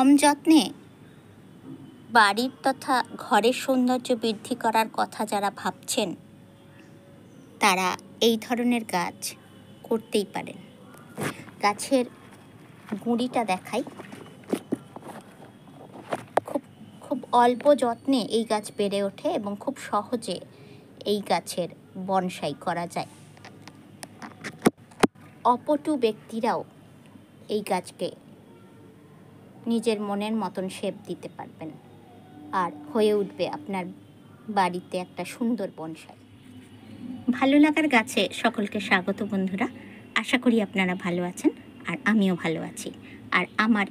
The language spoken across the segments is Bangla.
কম যত্নে বাড়ির তথা ঘরের সৌন্দর্য বৃদ্ধি করার কথা যারা ভাবছেন তারা এই ধরনের গাছ করতেই পারেন। গাছের গুঁড়িটা দেখাই। খুব অল্প যত্নে এই গাছ বেড়ে ওঠে এবং খুব সহজে এই গাছের বনসাই করা যায়। অপটু ব্যক্তিরাও এই গাছকে নিজের মনের মতন শেপ দিতে পারবেন আর হয়ে উঠবে আপনার বাড়িতে একটা সুন্দর বনসাই। ভালো লাগার গাছে সকলকে স্বাগত বন্ধুরা। আশা করি আপনারা ভালো আছেন আর আমিও ভালো আছি। আর আমার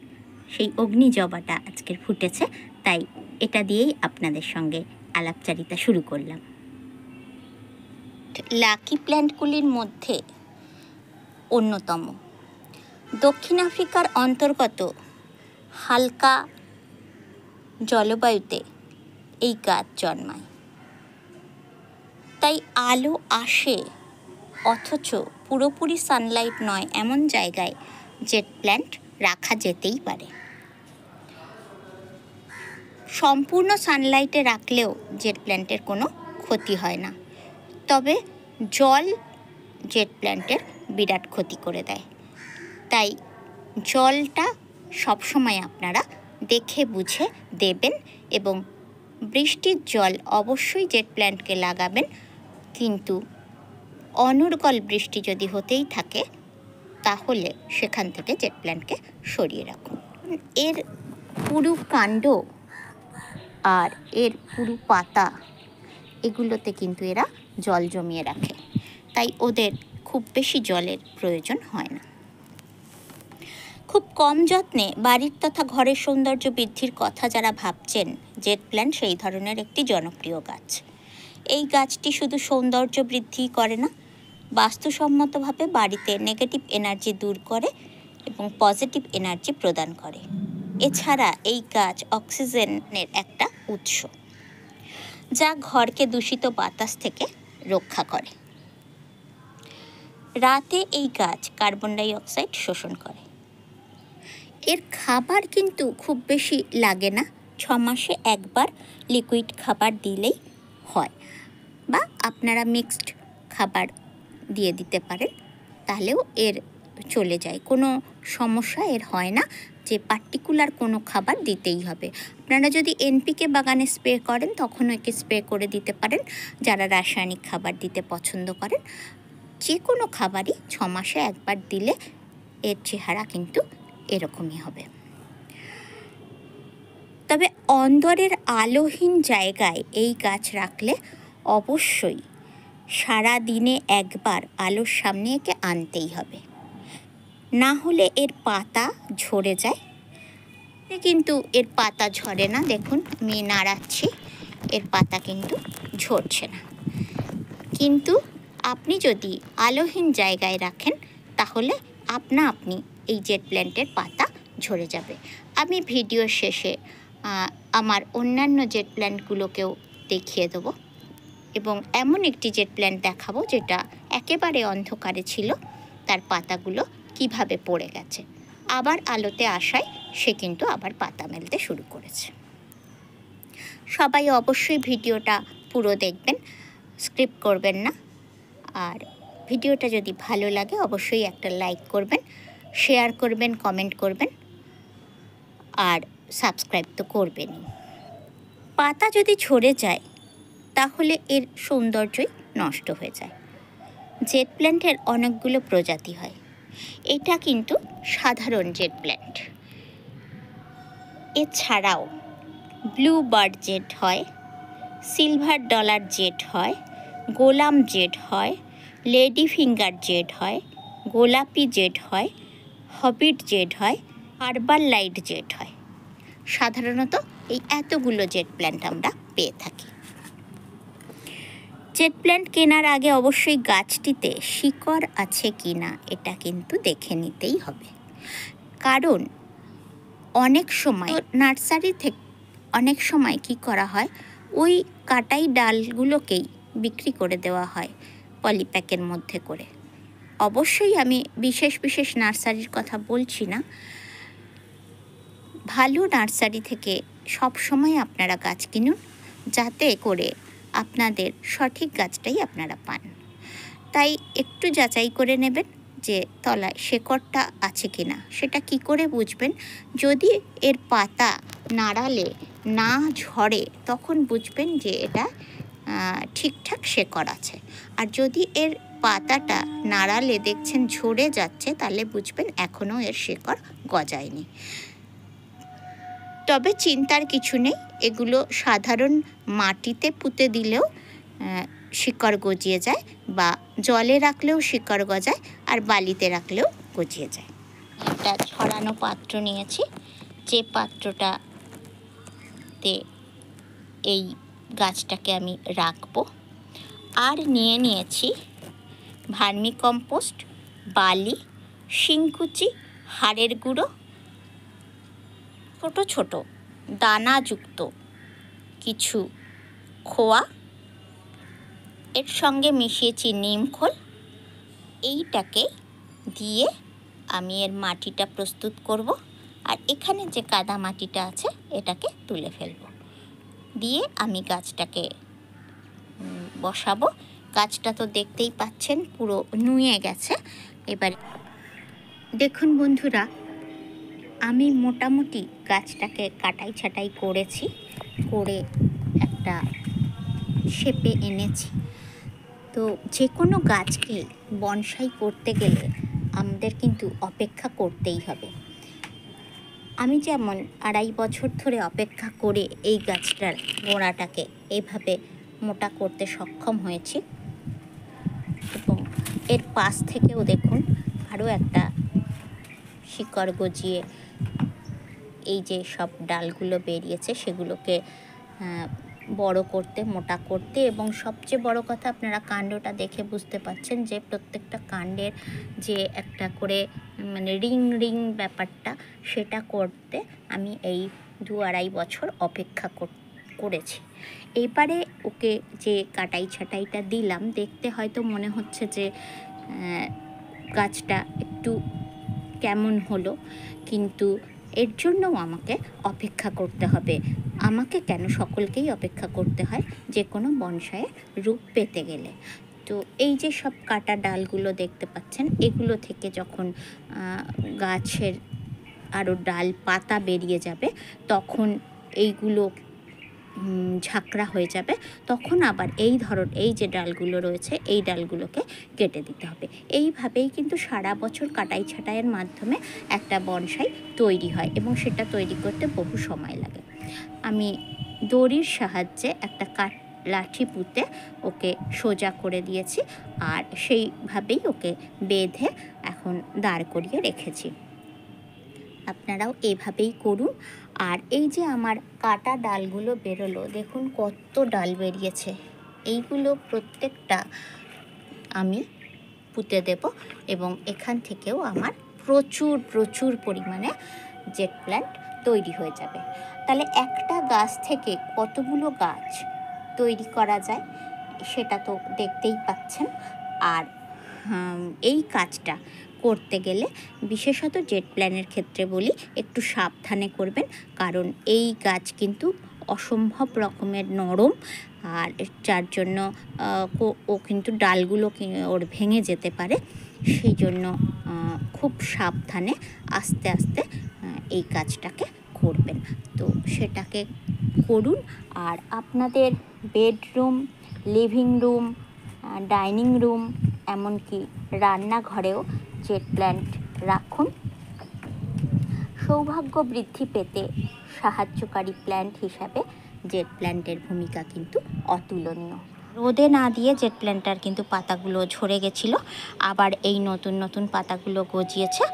সেই অগ্নি জবাটা আজকের ফুটেছে, তাই এটা দিয়েই আপনাদের সঙ্গে আলাপচারিতা শুরু করলাম। লাকি প্ল্যান্টগুলির মধ্যে অন্যতম দক্ষিণ আফ্রিকার অন্তর্গত হালকা জলবায়ুতে এই গাছ জন্মায়। তাই আলো আসে অথচ পুরোপুরি সানলাইট নয় এমন জায়গায় জেট প্ল্যান্ট রাখা যেতেই পারে। সম্পূর্ণ সানলাইটে রাখলেও জেট প্ল্যান্টের কোনো ক্ষতি হয় না, তবে জল জেট প্ল্যান্টের বিরাট ক্ষতি করে দেয়। তাই জলটা সবসময় আপনারা দেখে বুঝে দেবেন এবং বৃষ্টির জল অবশ্যই জেট প্ল্যান্টকে লাগাবেন, কিন্তু অনর্গল বৃষ্টি যদি হতেই থাকে তাহলে সেখান থেকে জেট প্ল্যান্টকে সরিয়ে রাখুন। এর পুরো কাণ্ড আর এর পুরো পাতা এগুলোতে কিন্তু এরা জল জমিয়ে রাখে, তাই ওদের খুব বেশি জলের প্রয়োজন হয় না। খুব কম যত্নে বাড়ির তথা ঘরের সৌন্দর্য বৃদ্ধির কথা যারা ভাবছেন, জেট প্ল্যান্ট সেই ধরনের একটি জনপ্রিয় গাছ। এই গাছটি শুধু সৌন্দর্য বৃদ্ধি করে না, বাস্তুসম্মতভাবে বাড়িতে নেগেটিভ এনার্জি দূর করে এবং পজিটিভ এনার্জি প্রদান করে। এছাড়া এই গাছ অক্সিজেনের একটা উৎস, যা ঘরকে দূষিত বাতাস থেকে রক্ষা করে। রাতে এই গাছ কার্বন ডাই অক্সাইড শোষণ করে। এর খাবার কিন্তু খুব বেশি লাগে না, 6 মাসে একবার লিকুইড খাবার দিলেই হয়, বা আপনারা মিক্সড খাবার দিয়ে দিতে পারেন, তাহলেও এর চলে যায়। কোনো সমস্যা এর হয় না যে পার্টিকুলার কোনো খাবার দিতেই হবে। আপনারা যদি এনপিকে বাগানে স্প্রে করেন তখন একে স্প্রে করে দিতে পারেন। যারা রাসায়নিক খাবার দিতে পছন্দ করেন, যে কোনো খাবারই 6 মাসে একবার দিলে এর চেহারা কিন্তু এরকমই হবে। তবে অন্দরের আলোহীন জায়গায় এই গাছ রাখলে অবশ্যই সারা দিনে একবার আলোর সামনে একে আনতেই হবে, না হলে এর পাতা ঝরে যায়। কিন্তু এর পাতা ঝরে না, দেখুন আমি নাড়াচ্ছি, এর পাতা কিন্তু ঝরছে না। কিন্তু আপনি যদি আলোহীন জায়গায় রাখেন তাহলে আপনি এই জেট প্ল্যান্টের পাতা ঝরে যাবে। আমি ভিডিও শেষে আমার অন্যান্য জেট প্ল্যান্টগুলোকেও দেখিয়ে দেবো এবং এমন একটি জেট প্ল্যান্ট দেখাবো যেটা একেবারে অন্ধকারে ছিল, তার পাতাগুলো কিভাবে পড়ে গেছে। আবার আলোতে আসায় সে কিন্তু আবার পাতা মেলতে শুরু করেছে। সবাই অবশ্যই ভিডিওটা পুরো দেখবেন, স্কিপ করবেন না। আর ভিডিওটা যদি ভালো লাগে অবশ্যই একটা লাইক করবেন, শেয়ার করবেন, কমেন্ট করবেন আর সাবস্ক্রাইব তো করবেনই। পাতা যদি ঝরে যায় তাহলে এর সৌন্দর্যই নষ্ট হয়ে যায়। জেট প্ল্যান্টের অনেকগুলো প্রজাতি হয়, এটা কিন্তু সাধারণ জেট প্ল্যান্ট। এছাড়াও ব্লু বার্ড জেট হয়, সিলভার ডলার জেট হয়, গোলাম জেট হয়, লেডি ফিঙ্গার জেট হয়, গোলাপি জেট হয়, হবিট জেট হয়, হার্বাল লাইট জেট হয়। সাধারণত এই এতগুলো জেট প্ল্যান্ট আমরা পেয়ে থাকি। জেট প্ল্যান্ট কেনার আগে অবশ্যই গাছটিতে শিকড় আছে কি না এটা কিন্তু দেখে নিতেই হবে, কারণ অনেক সময় নার্সারি থেকে অনেক সময় কি করা হয়, ওই কাটাই ডালগুলোকেই বিক্রি করে দেওয়া হয় পলিপ্যাকের মধ্যে করে। অবশ্যই আমি বিশেষ বিশেষ নার্সারির কথা বলছি না, ভালো নার্সারি থেকে সব সময় আপনারা গাছ কিনুন, যাতে করে আপনাদের সঠিক গাছটাই আপনারা পান। তাই একটু যাচাই করে নেবেন যে তলায় শেকড়টা আছে কিনা। সেটা কি করে বুঝবেন? যদি এর পাতা নাড়ালে না ঝরে তখন বুঝবেন যে এটা ঠিকঠাক শেকড় আছে। আর যদি এর পাতাটা নাড়ালে দেখছেন ঝরে যাচ্ছে, তাহলে বুঝবেন এখনও এর শেকড় গজায়নি। তবে চিন্তার কিছু নেই, এগুলো সাধারণ মাটিতে পুঁতে দিলেও শিকড় গজিয়ে যায়, বা জলে রাখলেও শিকড় গজায়, আর বালিতে রাখলেও গজিয়ে যায়। একটা ছড়ানো পাত্র নিয়েছি, যে পাত্রটাতে এই গাছটাকে আমি রাখবো। আর নিয়েছি ভার্মি কম্পোস্ট, বালি, শিংকুচি, হাড়ের গুঁড়ো, ছোট ছোট দানাযুক্ত কিছু খোয়া, এর সঙ্গে মিশিয়েছি নিম খোল। এইটাকে দিয়ে আমি এর মাটিটা প্রস্তুত করব। আর এখানে যে কাদা মাটিটা আছে এটাকে তুলে ফেলব, দিয়ে আমি গাছটাকে বসাবো। গাছটা তো দেখতেই পাচ্ছেন পুরো নুয়ে গেছে। এবার দেখুন বন্ধুরা, আমি মোটামুটি গাছটাকে কাটাই ছাটাই করেছি, করে একটা শেপে এনেছি। তো যে কোনো গাছকে বনসাই করতে গেলে আমাদের কিন্তু অপেক্ষা করতেই হবে। আমি যেমন 2.5 বছর ধরে অপেক্ষা করে এই গাছটার গোড়াটাকে এইভাবে মোটা করতে সক্ষম হয়েছি, এবং এর পাশ থেকেও দেখুন আরও একটা শিকড় গজিয়ে এই যে সব ডালগুলো বেরিয়েছে সেগুলোকে বড় করতে, মোটা করতে, এবং সবচেয়ে বড় কথা আপনারা কাণ্ডটা দেখে বুঝতে পাচ্ছেন যে প্রত্যেকটা কাণ্ডের যে একটা করে মানে রিং রিং ব্যাপারটা, সেটা করতে আমি এই 2-2.5 বছর অপেক্ষা করেছি। এইবারে ওকে যে কাটাই ছাটাইটা দিলাম, দেখতে হয়তো মনে হচ্ছে যে গাছটা একটু কেমন হলো, কিন্তু এর জন্যও আমাকে অপেক্ষা করতে হবে। আমাকে কেন, সকলকেই অপেক্ষা করতে হয় যে কোনো বনসাইয়ের রূপ পেতে গেলে। তো এই যে সব কাটা ডালগুলো দেখতে পাচ্ছেন, এগুলো থেকে যখন গাছের আরও ডাল পাতা বেরিয়ে যাবে, তখন এইগুলো ঝাঁকড়া হয়ে যাবে, তখন আবার এই যে ডালগুলো রয়েছে এই ডালগুলোকে কেটে দিতে হবে। এইভাবেই কিন্তু সারা বছর কাটাই ছাঁটাইয়ের মাধ্যমে একটা বনসাই তৈরি হয়, এবং সেটা তৈরি করতে বহু সময় লাগে। আমি দড়ির সাহায্যে একটা লাঠি পুঁতে ওকে সোজা করে দিয়েছি, আর সেইভাবেই ওকে বেঁধে এখন দাঁড় করিয়ে রেখেছি। আপনারাও এভাবেই করুন। আর এই যে আমার কাটা ডালগুলো বেরোলো, দেখুন কত ডাল বেরিয়েছে। এইগুলো প্রত্যেকটা আমি পুঁতে দেব, এবং এখান থেকেও আমার প্রচুর পরিমাণে জেট প্ল্যান্ট তৈরি হয়ে যাবে। তাহলে একটা গাছ থেকে কতগুলো গাছ তৈরি করা যায় সেটা তো দেখতেই পাচ্ছেন। আর এই কাজটা করতে গেলে বিশেষত জেট প্ল্যানের ক্ষেত্রে বলি, একটু সাবধানে করবেন, কারণ এই গাছ কিন্তু অসম্ভব রকমের নরম, আর যার জন্য ও কিন্তু ডালগুলো ওর ভেঙে যেতে পারে। সেই জন্য খুব সাবধানে আস্তে আস্তে এই কাজটাকে করবেন। তো সেটাকে করুন। আর আপনাদের bedroom, living room, dining room, এমনকি রান্নাঘরেও জেট প্ল্যান্ট রাখুন। সৌভাগ্য বৃদ্ধি পেতে সাহায্যকারী প্ল্যান্ট হিসাবে জেট প্ল্যান্টের ভূমিকা কিন্তু অতুলনীয়। রোদে না দিয়ে জেট প্ল্যান্টটার কিন্তু পাতাগুলো ঝরে গেছিলো, আবার এই নতুন পাতাগুলো গজিয়েছে।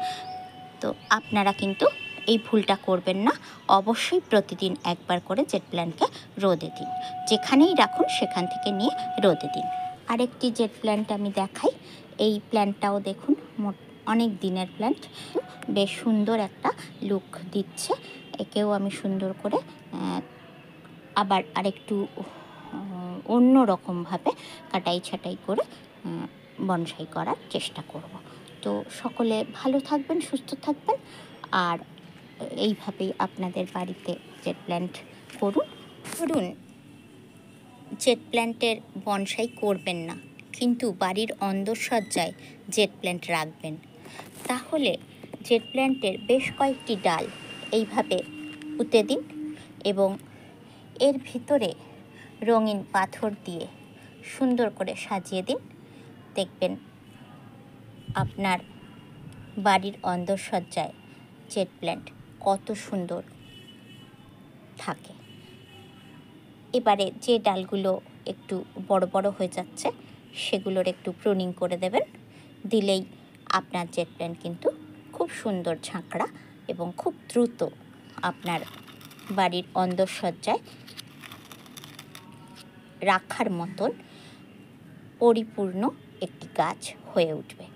তো আপনারা কিন্তু এই ভুলটা করবেন না, অবশ্যই প্রতিদিন একবার করে জেট প্ল্যান্টকে রোদে দিন। যেখানেই রাখুন সেখান থেকে নিয়ে রোদে দিন। আরেকটি জেট প্ল্যান্ট আমি দেখাই। এই প্ল্যান্টটাও দেখুন অনেক দিনের প্ল্যান্ট, বেশ সুন্দর একটা লুক দিচ্ছে। একেও আমি সুন্দর করে আবার আরেকটু অন্য রকমভাবে কাটাই ছাটাই করে বনসাই করার চেষ্টা করব। তো সকলে ভালো থাকবেন, সুস্থ থাকবেন। আর এইভাবেই আপনাদের বাড়িতে জেট প্ল্যান্ট করুন। জেট প্ল্যান্টের বনসাই করবেন না, কিন্তু বাড়ির অন্দরসজ্জায় জেট প্ল্যান্ট রাখবেন। তাহলে জেট প্ল্যান্টের বেশ কয়েকটি ডাল এইভাবে পুঁতে দিন এবং এর ভিতরে রঙিন পাথর দিয়ে সুন্দর করে সাজিয়ে দিন। দেখবেন আপনার বাড়ির অন্দরসজ্জায় জেট প্ল্যান্ট কত সুন্দর থাকে। এবারে যে ডালগুলো একটু বড় বড় হয়ে যাচ্ছে সেগুলোর একটু প্রুনিং করে দেবেন। দিলেই আপনার জেট প্ল্যান্ট কিন্তু খুব সুন্দর ঝাঁকড়া এবং খুব দ্রুত আপনার বাড়ির অন্দরসজ্জায় রাখার মতন পরিপূর্ণ একটি গাছ হয়ে উঠবে।